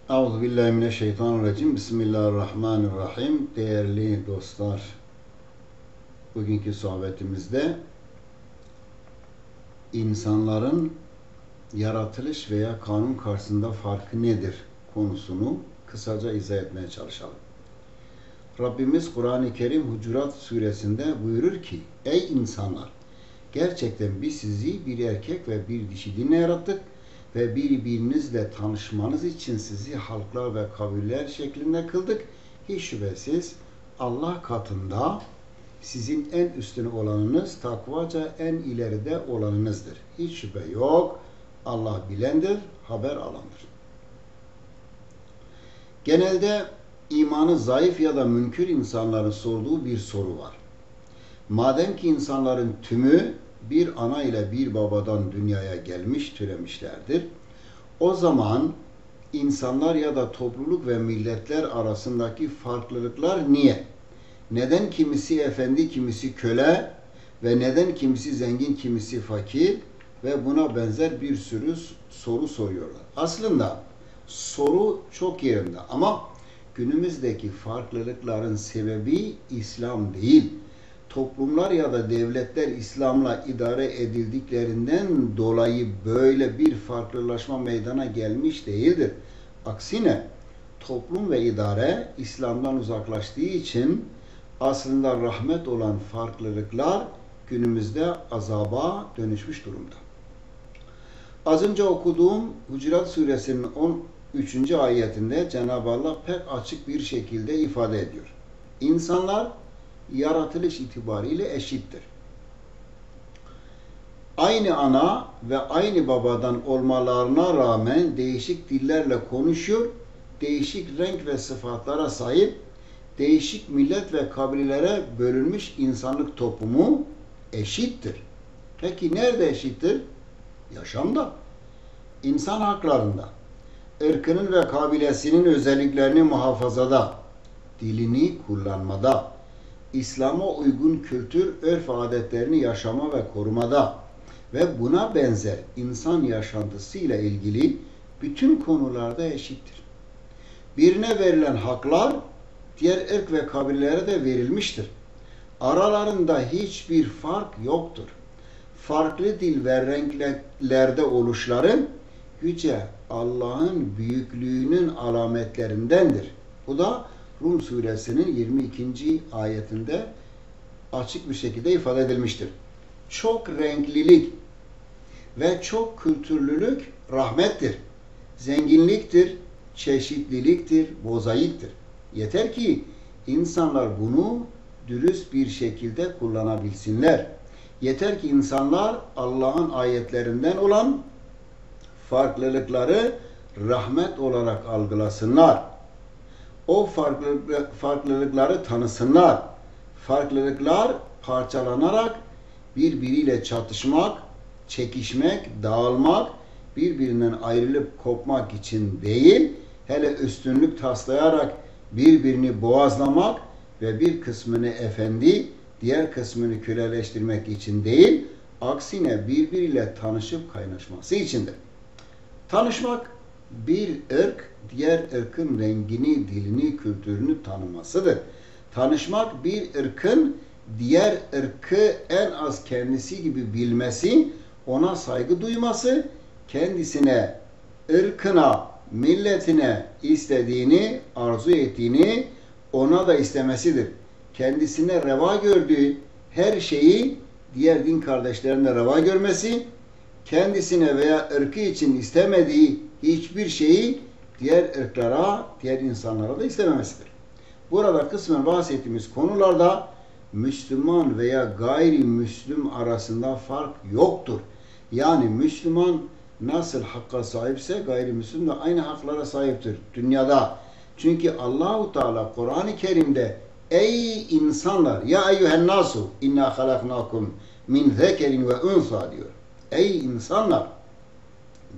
Euzubillahimineşşeytanirracim. Bismillahirrahmanirrahim. Değerli dostlar, bugünkü sohbetimizde insanların yaratılış veya kanun karşısında farkı nedir konusunu kısaca izah etmeye çalışalım. Rabbimiz Kur'an-ı Kerim Hucurat suresinde buyurur ki: Ey insanlar! Gerçekten biz sizi bir erkek ve bir dişi dinle yarattık ve birbirinizle tanışmanız için sizi halklar ve kabiller şeklinde kıldık. Hiç şüphesiz Allah katında sizin en üstün olanınız, takvaca en ileride olanınızdır. Hiç şüphe yok. Allah bilendir, haber alandır. Genelde imanı zayıf ya da münkür insanların sorduğu bir soru var. Madem ki insanların tümü bir ana ile bir babadan dünyaya gelmiş, türemişlerdir, o zaman insanlar ya da topluluk ve milletler arasındaki farklılıklar niye? Neden kimisi efendi, kimisi köle ve neden kimisi zengin, kimisi fakir ve buna benzer bir sürü soru soruyorlar. Aslında soru çok yerinde ama günümüzdeki farklılıkların sebebi İslam değil. Toplumlar ya da devletler İslam'la idare edildiklerinden dolayı böyle bir farklılaşma meydana gelmiş değildir. Aksine toplum ve idare İslam'dan uzaklaştığı için aslında rahmet olan farklılıklar günümüzde azaba dönüşmüş durumda. Az önce okuduğum Hucurat suresinin 13. ayetinde Cenab-ı Allah pek açık bir şekilde ifade ediyor. İnsanlar yaratılış itibariyle eşittir. Aynı ana ve aynı babadan olmalarına rağmen değişik dillerle konuşuyor, değişik renk ve sıfatlara sahip, değişik millet ve kabilelere bölünmüş insanlık toplumu eşittir. Peki nerede eşittir? Yaşamda, insan haklarında, ırkının ve kabilesinin özelliklerini muhafazada, dilini kullanmada, İslam'a uygun kültür, örf adetlerini yaşama ve korumada ve buna benzer insan yaşantısıyla ilgili bütün konularda eşittir. Birine verilen haklar diğer ırk ve kabilelere de verilmiştir. Aralarında hiçbir fark yoktur. Farklı dil ve renklerde oluşları yüce Allah'ın büyüklüğünün alametlerindendir. Bu da Rum suresinin 22. ayetinde açık bir şekilde ifade edilmiştir. Çok renklilik ve çok kültürlülük rahmettir, zenginliktir, çeşitliliktir, mozaiktir. Yeter ki insanlar bunu dürüst bir şekilde kullanabilsinler. Yeter ki insanlar Allah'ın ayetlerinden olan farklılıkları rahmet olarak algılasınlar. O farklılıkları tanısınlar. Farklılıklar parçalanarak birbiriyle çatışmak, çekişmek, dağılmak, birbirinden ayrılıp kopmak için değil, hele üstünlük taslayarak birbirini boğazlamak ve bir kısmını efendi, diğer kısmını köleleştirmek için değil, aksine birbiriyle tanışıp kaynaşması içindir. Tanışmak, bir ırk diğer ırkın rengini, dilini, kültürünü tanımasıdır. Tanışmak, bir ırkın diğer ırkı en az kendisi gibi bilmesi, ona saygı duyması, kendisine, ırkına, milletine istediğini, arzu ettiğini ona da istemesidir. Kendisine reva gördüğü her şeyi diğer din kardeşlerine reva görmesi, kendisine veya ırkı için istemediği hiçbir şeyi diğer ırklara, diğer insanlara da istememesidir. Burada kısmen bahsettiğimiz konularda Müslüman veya gayrimüslim arasında fark yoktur. Yani Müslüman nasıl hakka sahipse gayrimüslim de aynı haklara sahiptir dünyada. Çünkü Allahu Teala Kur'an-ı Kerim'de ey insanlar, ya eyyühen nasu inna halaknakum min zekerin ve unsa diyor. Ey insanlar,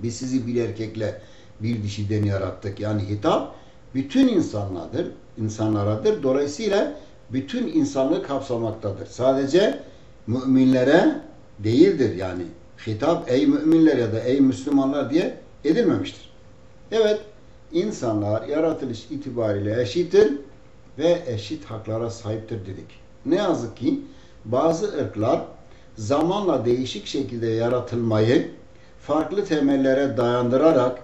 biz sizi bir erkekle bir dişiden yarattık. Yani hitap bütün insanlaradır. Dolayısıyla bütün insanlığı kapsamaktadır. Sadece müminlere değildir yani. Hitap ey müminler ya da ey Müslümanlar diye edilmemiştir. Evet, İnsanlar yaratılış itibariyle eşittir ve eşit haklara sahiptir dedik. Ne yazık ki bazı ırklar zamanla değişik şekilde yaratılmayı farklı temellere dayandırarak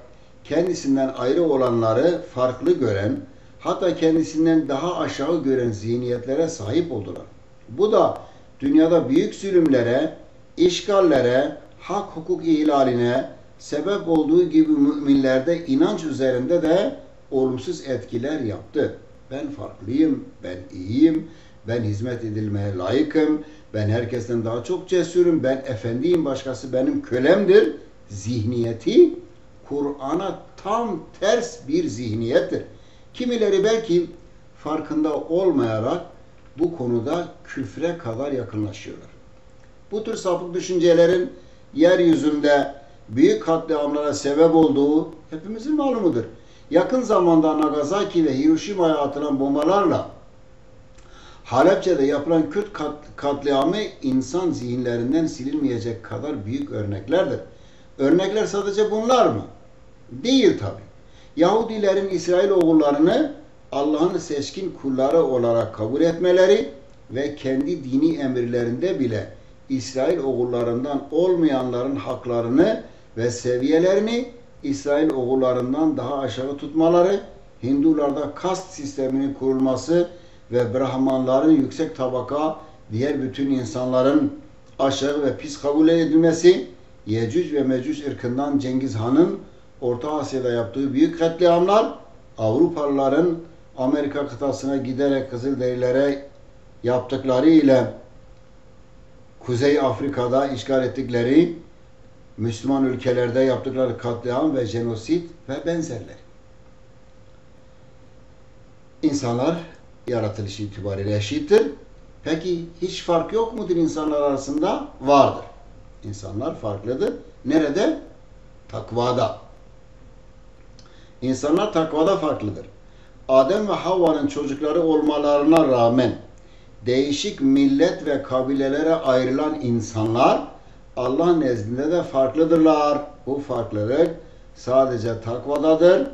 kendisinden ayrı olanları farklı gören, hatta kendisinden daha aşağı gören zihniyetlere sahip oldular. Bu da dünyada büyük zulümlere, işgallere, hak hukuk ihlaline sebep olduğu gibi müminlerde inanç üzerinde de olumsuz etkiler yaptı. Ben farklıyım, ben iyiyim, ben hizmet edilmeye layıkım, ben herkesten daha çok cesurum, ben efendiyim, başkası benim kölemdir. Zihniyeti Kur'an'a tam ters bir zihniyettir. Kimileri belki farkında olmayarak bu konuda küfre kadar yakınlaşıyorlar. Bu tür sapık düşüncelerin yeryüzünde büyük katliamlara sebep olduğu hepimizin malumudur. Yakın zamanda Nagasaki ve Hiroşima'ya atılan bombalarla Halepçe'de yapılan Kürt katliamı insan zihinlerinden silinmeyecek kadar büyük örneklerdir. Örnekler sadece bunlar mı? Değil tabi. Yahudilerin İsrailoğullarını Allah'ın seçkin kulları olarak kabul etmeleri ve kendi dini emirlerinde bile İsrailoğullarından olmayanların haklarını ve seviyelerini İsrailoğullarından daha aşağı tutmaları, Hindularda kast sisteminin kurulması ve Brahmanların yüksek tabaka, diğer bütün insanların aşağı ve pis kabul edilmesi, Yecüc ve Mecüc ırkından Cengiz Han'ın Orta Asya'da yaptığı büyük katliamlar, Avrupalıların Amerika kıtasına giderek Kızılderililere yaptıkları ile Kuzey Afrika'da işgal ettikleri Müslüman ülkelerde yaptıkları katliam ve jenosit ve benzerleri. İnsanlar yaratılış itibariyle eşittir. Peki hiç fark yok mudur insanlar arasında? Vardır. İnsanlar farklıdır. Nerede? Takvada. İnsanlar takvada farklıdır. Adem ve Havva'nın çocukları olmalarına rağmen değişik millet ve kabilelere ayrılan insanlar Allah nezdinde de farklıdırlar. Bu farklılık sadece takvadadır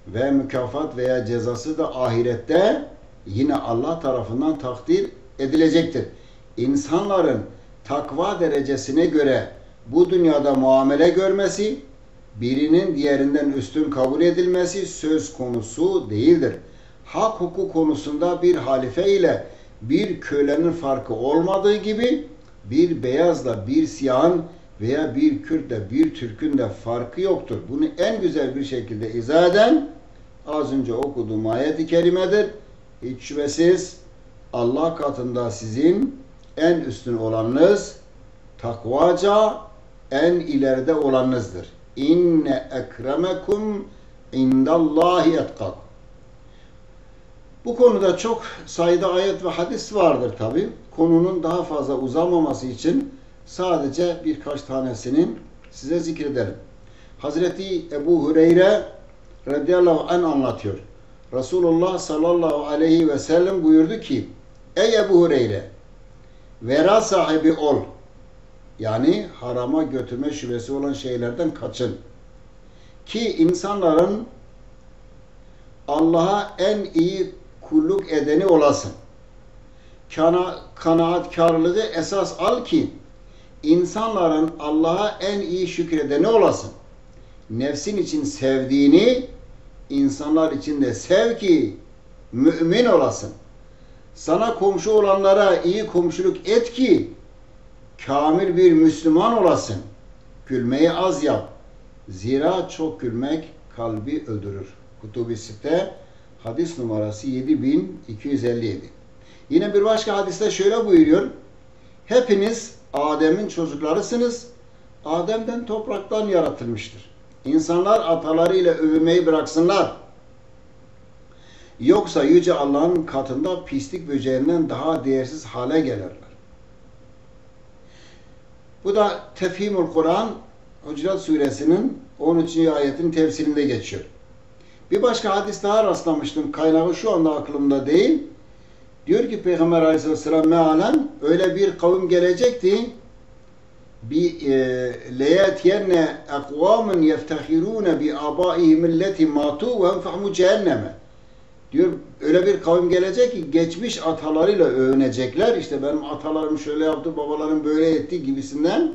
ve mükafat veya cezası da ahirette yine Allah tarafından takdir edilecektir. İnsanların takva derecesine göre bu dünyada muamele görmesi, birinin diğerinden üstün kabul edilmesi söz konusu değildir. Hak hukuk konusunda bir halife ile bir kölenin farkı olmadığı gibi bir beyazla bir siyahın veya bir Kürtle bir Türk'ün de farkı yoktur. Bunu en güzel bir şekilde izah eden az önce okuduğum ayet-i kerimedir. Hiç şüphesiz Allah katında sizin en üstün olanınız, takvaca en ileride olanınızdır. İnne ekremekum indallahi etkakum. Bu konuda çok sayıda ayet ve hadis vardır tabi. Konunun daha fazla uzamaması için sadece birkaç tanesinin size zikredelim. Hazreti Ebu Hureyre radıyallahu anh anlatıyor. Resulullah sallallahu aleyhi ve sellem buyurdu ki: Ey Ebu Hureyre, vera sahibi ol. Yani harama götürme şüphesi olan şeylerden kaçın. Ki insanların Allah'a en iyi kulluk edeni olasın. Kanaatkarlığı esas al ki insanların Allah'a en iyi şükredeni olasın. Nefsin için sevdiğini insanlar için de sev ki mümin olasın. Sana komşu olanlara iyi komşuluk et ki kamil bir Müslüman olasın. Gülmeyi az yap. Zira çok gülmek kalbi öldürür. Kutub-i Sitte hadis numarası 7257. Yine bir başka hadiste şöyle buyuruyor. Hepiniz Adem'in çocuklarısınız. Adem'den topraktan yaratılmıştır. İnsanlar atalarıyla övünmeyi bıraksınlar. Yoksa Yüce Allah'ın katında pislik böceğinden daha değersiz hale gelirler. Bu da Tefhimul Kur'an Hucurat Suresinin 13. ayetin tefsirinde geçiyor. Bir başka hadis daha rastlamıştım. Kaynağı şu anda aklımda değil. Diyor ki Peygamber Aleyhisselam mealen öyle bir kavim gelecekti. لَيَأْتِيَنَّ اَقْوَامًا يَفْتَخِرُونَ بِآبَائِهِمُ الَّتِي مَاتُوا وَاَنْفَحْمُ cehenneme. Diyor öyle bir kavim gelecek ki geçmiş atalarıyla övünecekler. İşte benim atalarım şöyle yaptı, babalarım böyle etti gibisinden.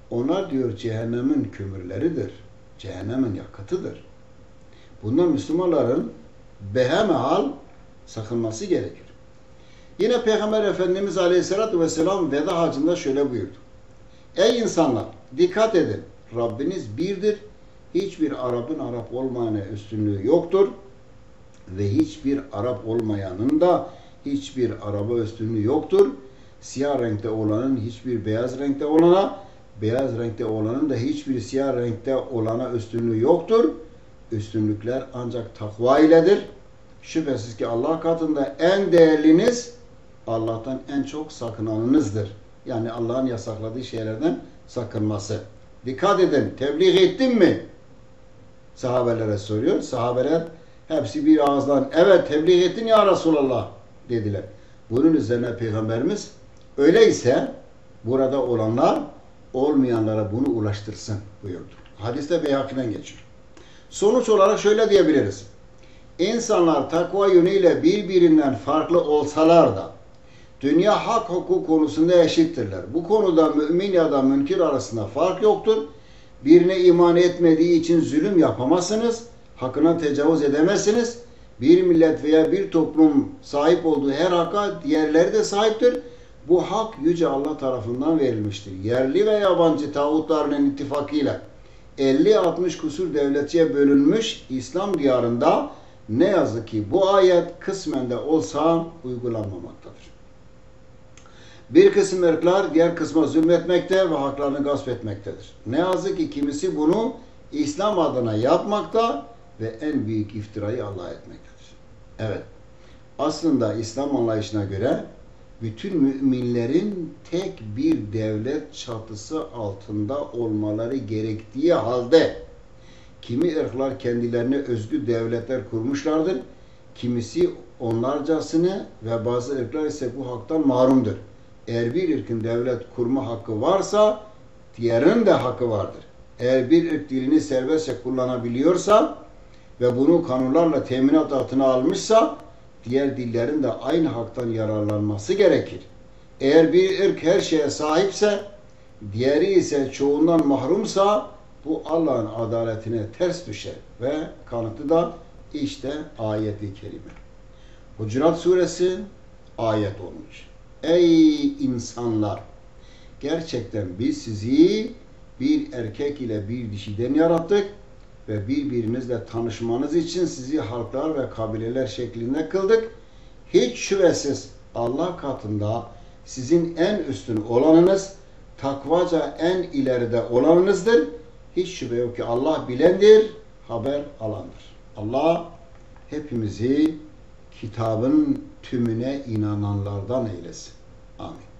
Onlar diyor cehennemin kömürleridir. Cehennemin yakıtıdır. Bunlar Müslümanların behemehal sakınması gerekir. Yine Peygamber Efendimiz Aleyhisselatü Vesselam veda hacında şöyle buyurdu. Ey insanlar! Dikkat edin. Rabbiniz birdir. Hiçbir Arap'ın Arap olmayana üstünlüğü yoktur. Ve hiçbir Arap olmayanın da hiçbir Arap'a üstünlüğü yoktur. Siyah renkte olanın hiçbir beyaz renkte olana, beyaz renkte olanın da hiçbir siyah renkte olana üstünlüğü yoktur. Üstünlükler ancak takva iledir. Şüphesiz ki Allah katında en değerliniz Allah'tan en çok sakınanınızdır. Yani Allah'ın yasakladığı şeylerden sakınması. Dikkat edin, tebliğ ettin mi? Sahabelere soruyor. Sahabeler hepsi bir ağızdan evet tebliğ ettin ya Resulallah dediler. Bunun üzerine Peygamberimiz öyleyse burada olanlar olmayanlara bunu ulaştırsın buyurdu. Hadiste Beyhaki'den geçiyor. Sonuç olarak şöyle diyebiliriz. İnsanlar takva yönüyle birbirinden farklı olsalar da dünya hak hukuk konusunda eşittirler. Bu konuda mümin ya da münkir arasında fark yoktur. Birine iman etmediği için zulüm yapamazsınız. Hakkına tecavüz edemezsiniz. Bir millet veya bir toplum sahip olduğu her hakka diğerleri de sahiptir. Bu hak Yüce Allah tarafından verilmiştir. Yerli ve yabancı tağutlarının ittifakıyla 50-60 kusur devletçiye bölünmüş İslam diyarında ne yazık ki bu ayet kısmen de olsa uygulanmamaktadır. Bir kısım ırklar diğer kısma zulmetmekte ve haklarını gasp etmektedir. Ne yazık ki kimisi bunu İslam adına yapmakta ve en büyük iftirayı Allah'a etmektedir. Evet, aslında İslam anlayışına göre bütün müminlerin tek bir devlet çatısı altında olmaları gerektiği halde kimi ırklar kendilerine özgü devletler kurmuşlardır. Kimisi onlarcasını ve bazı ırklar ise bu haktan mahrumdur. Eğer bir ırkın devlet kurma hakkı varsa diğerinin de hakkı vardır. Eğer bir ırk dilini serbestçe kullanabiliyorsa ve bunu kanunlarla teminat altına almışsa diğer dillerin de aynı haktan yararlanması gerekir. Eğer bir ırk her şeye sahipse diğeri ise çoğundan mahrumsa bu Allah'ın adaletine ters düşer ve kanıtı da işte ayet-i kerime. Hucurat suresi ayet 13. Ey insanlar! Gerçekten biz sizi bir erkek ile bir dişiden yarattık ve birbirinizle tanışmanız için sizi halklar ve kabileler şeklinde kıldık. Hiç şüphesiz Allah katında sizin en üstün olanınız, takvaca en ileride olanınızdır. Hiç şüphe yok ki Allah bilendir, haber alandır. Allah hepimizi kitabın tümüne inananlardan eylesin. Amin.